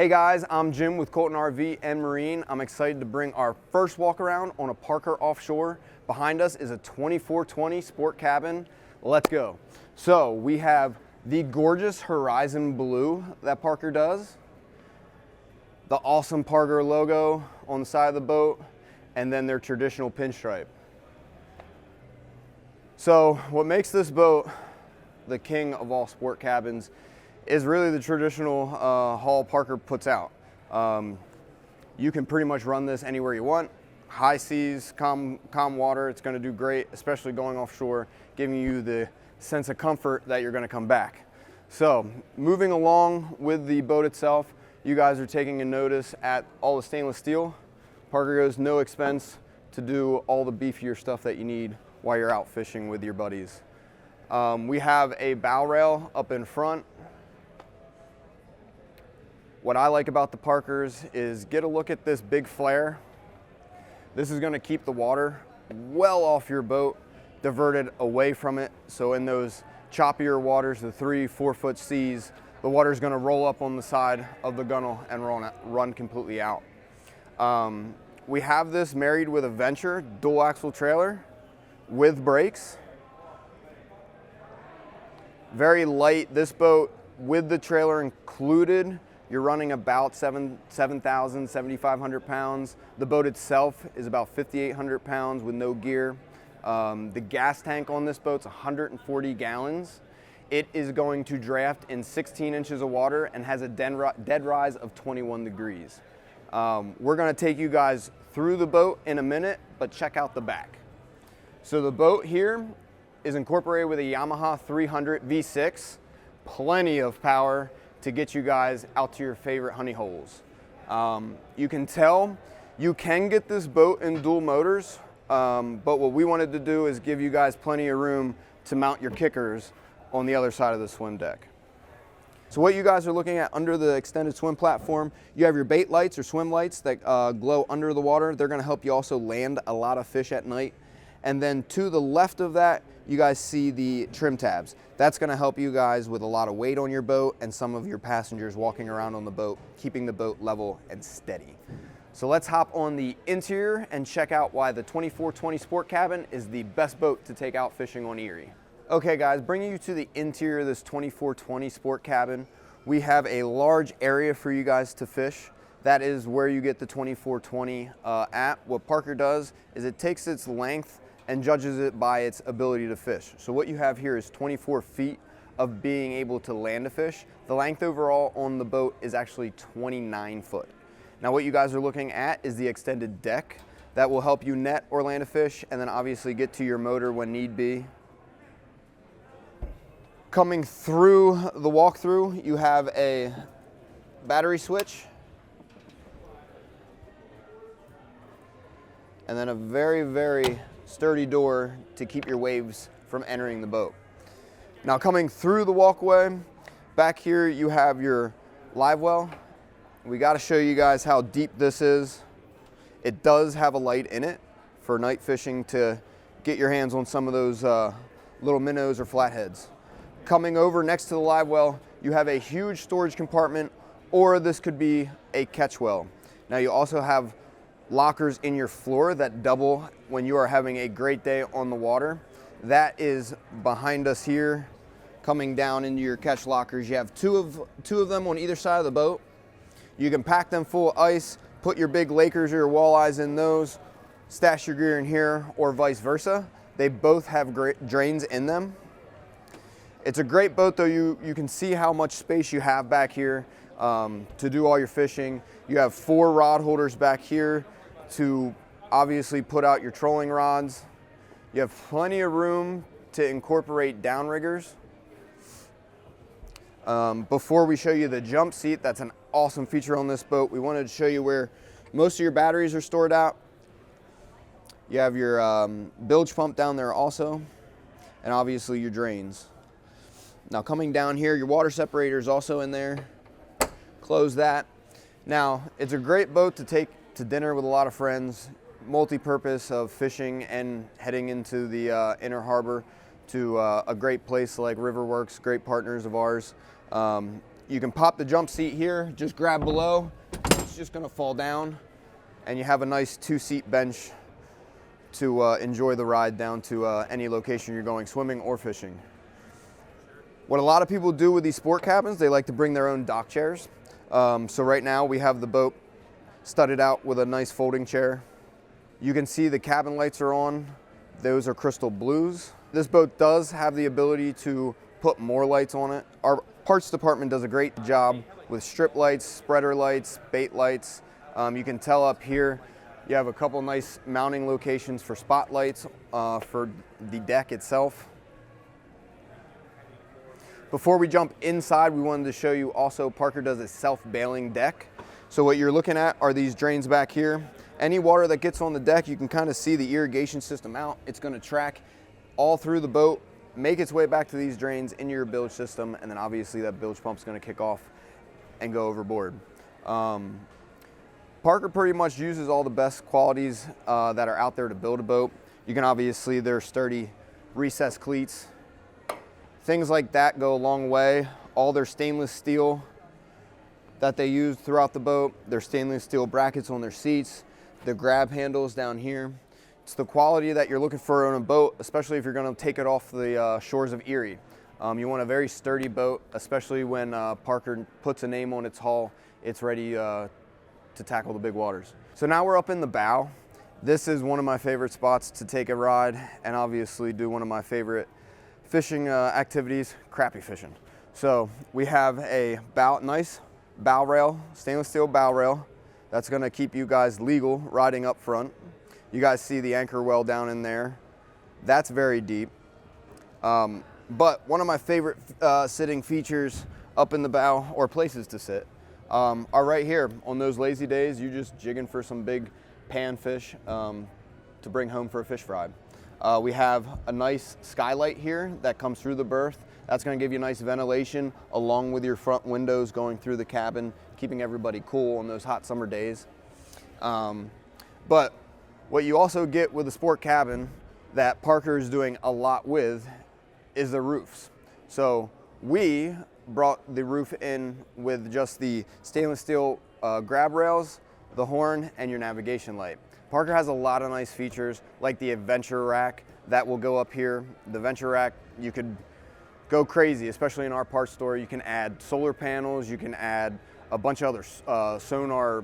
Hey guys, I'm Jim with Colton RV and Marine. I'm excited to bring our first walk around on a Parker offshore. Behind us is a 2420 sport cabin. Let's go. So we have the gorgeous Horizon Blue that Parker does, the awesome Parker logo on the side of the boat, and then their traditional pinstripe. So what makes this boat the king of all sport cabins is really the traditional hull Parker puts out. You can pretty much run this anywhere you want. High seas, calm water, it's gonna do great, especially going offshore, giving you the sense of comfort that you're gonna come back. So moving along with the boat itself, you guys are taking a notice at all the stainless steel. Parker goes no expense to do all the beefier stuff that you need while you're out fishing with your buddies. We have a bow rail up in front. What I like about the Parkers is get a look at this big flare. This is going to keep the water well off your boat, diverted away from it. So in those choppier waters, the 3-4 foot seas, the water is going to roll up on the side of the gunnel and run completely out. We have this married with a Venture dual axle trailer with brakes. Very light. This boat with the trailer included, you're running about 7,500 pounds. The boat itself is about 5,800 pounds with no gear. The gas tank on this boat's 140 gallons. It is going to draft in 16 inches of water and has a dead rise of 21 degrees. We're gonna take you guys through the boat in a minute, but check out the back. So the boat here is incorporated with a Yamaha 300 V6, plenty of power to get you guys out to your favorite honey holes. You can tell you can get this boat in dual motors, but what we wanted to do is give you guys plenty of room to mount your kickers on the other side of the swim deck. So what you guys are looking at under the extended swim platform, you have your bait lights or swim lights that glow under the water. They're gonna help you also land a lot of fish at night. And then to the left of that, you guys see the trim tabs. That's gonna help you guys with a lot of weight on your boat and some of your passengers walking around on the boat, keeping the boat level and steady. So let's hop on the interior and check out why the 2420 Sport Cabin is the best boat to take out fishing on Erie. Okay guys, bringing you to the interior of this 2420 Sport Cabin, we have a large area for you guys to fish. That is where you get the 2420 at. What Parker does is it takes its length and judges it by its ability to fish. So what you have here is 24 feet of being able to land a fish. The length overall on the boat is actually 29 foot. Now what you guys are looking at is the extended deck that will help you net or land a fish and then obviously get to your motor when need be. Coming through the walkthrough, you have a battery switch and then a very, very sturdy door to keep your waves from entering the boat. Now coming through the walkway, back here you have your live well. We got to show you guys how deep this is. It does have a light in it for night fishing to get your hands on some of those little minnows or flatheads. Coming over next to the live well, you have a huge storage compartment, or this could be a catch well. Now you also have lockers in your floor that double when you are having a great day on the water. That is behind us here, coming down into your catch lockers. You have two of them on either side of the boat. You can pack them full of ice, put your big Lakers or your walleyes in those, stash your gear in here, or vice versa. They both have great drains in them. It's a great boat though. You can see how much space you have back here to do all your fishing. You have 4 rod holders back here to obviously put out your trolling rods. You have plenty of room to incorporate downriggers. Before we show you the jump seat, that's an awesome feature on this boat. We wanted to show you where most of your batteries are stored out. You have your bilge pump down there also, and obviously your drains. Now coming down here, your water separator is also in there. Close that. Now, it's a great boat to take to dinner with a lot of friends, multi-purpose of fishing and heading into the inner harbor to a great place like Riverworks, great partners of ours. You can pop the jump seat here, just grab below, it's just gonna fall down, and you have a nice 2-seat bench to enjoy the ride down to any location you're going swimming or fishing. What a lot of people do with these sport cabins, they like to bring their own dock chairs. So right now we have the boat studded out with a nice folding chair. You can see the cabin lights are on. Those are crystal blues. This boat does have the ability to put more lights on it. Our parts department does a great job with strip lights, spreader lights, bait lights. You can tell up here you have a couple nice mounting locations for spotlights for the deck itself. Before we jump inside, we wanted to show you also Parker does a self-bailing deck. So what you're looking at are these drains back here. Any water that gets on the deck, you can kind of see the irrigation system out. It's going to track all through the boat, make its way back to these drains into your bilge system, and then obviously that bilge pump's going to kick off and go overboard. Parker pretty much uses all the best qualities that are out there to build a boat. You can obviously, their sturdy recessed cleats. Things like that go a long way. All their stainless steel that they use throughout the boat, their stainless steel brackets on their seats, the grab handles down here. It's the quality that you're looking for on a boat, especially if you're gonna take it off the shores of Erie. You want a very sturdy boat, especially when Parker puts a name on its hull, it's ready to tackle the big waters. So now we're up in the bow. This is one of my favorite spots to take a ride and obviously do one of my favorite fishing activities, crappie fishing. So we have a nice bow rail, stainless steel bow rail. That's gonna keep you guys legal riding up front. You guys see the anchor well down in there. That's very deep. But one of my favorite sitting features up in the bow, or places to sit, are right here. On those lazy days, you're just jigging for some big panfish to bring home for a fish fry. We have a nice skylight here that comes through the berth. That's going to give you nice ventilation along with your front windows going through the cabin, keeping everybody cool on those hot summer days. But what you also get with the sport cabin that Parker is doing a lot with is the roofs. So we brought the roof in with just the stainless steel grab rails, the horn, and your navigation light. Parker has a lot of nice features like the adventure rack that will go up here. The adventure rack, you could go crazy, especially in our parts store. You can add solar panels, you can add a bunch of other sonar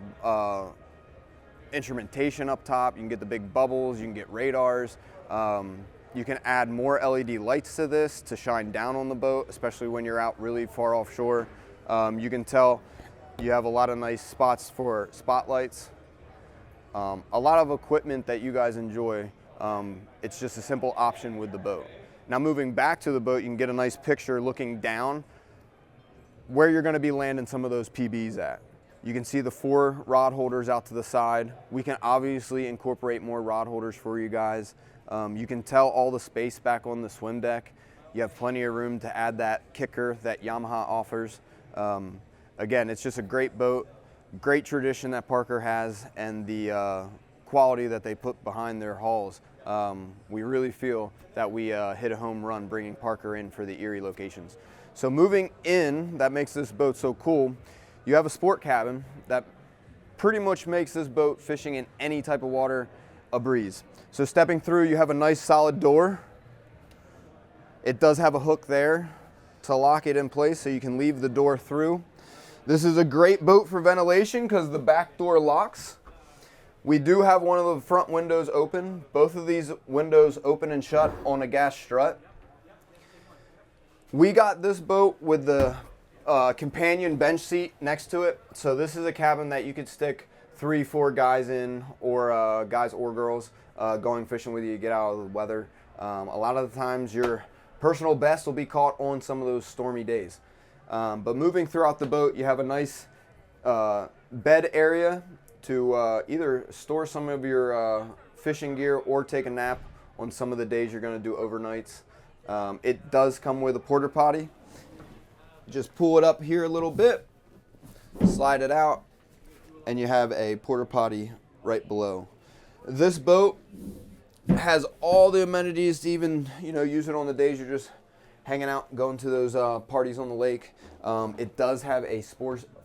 instrumentation up top. You can get the big bubbles, you can get radars. You can add more LED lights to this to shine down on the boat, especially when you're out really far offshore. You can tell you have a lot of nice spots for spotlights. A lot of equipment that you guys enjoy. It's just a simple option with the boat. Now moving back to the boat, you can get a nice picture looking down where you're gonna be landing some of those PBs at. You can see the 4 rod holders out to the side. We can obviously incorporate more rod holders for you guys. You can tell all the space back on the swim deck. You have plenty of room to add that kicker that Yamaha offers. Again, it's just a great boat, great tradition that Parker has, and the quality that they put behind their hulls. We really feel that we hit a home run bringing Parker in for the Erie locations. So moving in, that makes this boat so cool. You have a sport cabin that pretty much makes this boat fishing in any type of water a breeze. So stepping through, you have a nice solid door. It does have a hook there to lock it in place so you can leave the door through. This is a great boat for ventilation because the back door locks. We do have one of the front windows open. Both of these windows open and shut on a gas strut. We got this boat with the companion bench seat next to it. So this is a cabin that you could stick 3-4 guys in, or guys or girls going fishing with you to get out of the weather. A lot of the times your personal best will be caught on some of those stormy days. But moving throughout the boat, you have a nice bed area to either store some of your fishing gear or take a nap on some of the days you're going to do overnights. It does come with a porta potty. Just pull it up here a little bit, slide it out, and you have a porta potty right below. This boat has all the amenities to even, use it on the days you're just hanging out, going to those parties on the lake. It does have a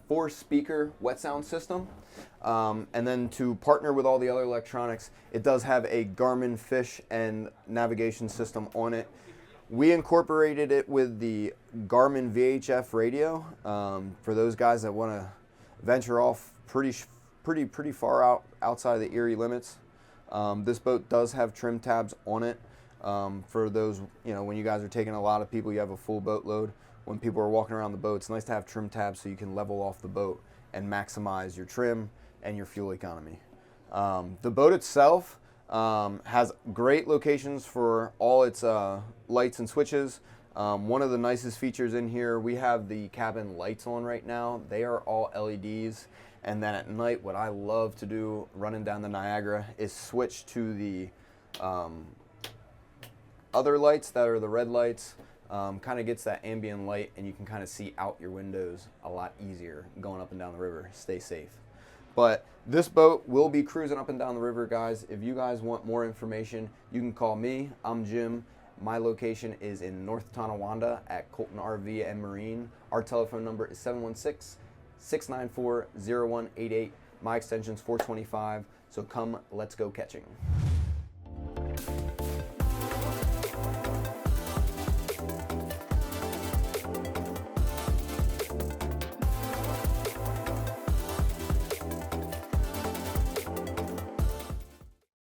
4-speaker wet sound system. And then to partner with all the other electronics, it does have a Garmin fish and navigation system on it. We incorporated it with the Garmin VHF radio for those guys that want to venture off pretty far outside of the Erie limits. This boat does have trim tabs on it for those, when you guys are taking a lot of people, you have a full boat load. When people are walking around the boat, it's nice to have trim tabs so you can level off the boat and maximize your trim and your fuel economy. The boat itself has great locations for all its lights and switches. One of the nicest features in here, we have the cabin lights on right now. They are all LEDs. And then at night, what I love to do running down the Niagara is switch to the other lights that are the red lights. Kind of gets that ambient light, and you can kind of see out your windows a lot easier going up and down the river. Stay safe. But this boat will be cruising up and down the river, guys. If you guys want more information, you can call me. I'm Jim. My location is in North Tonawanda at Colton RV and Marine. Our telephone number is 716-694-0188. My extension's 425. So come, let's go catching.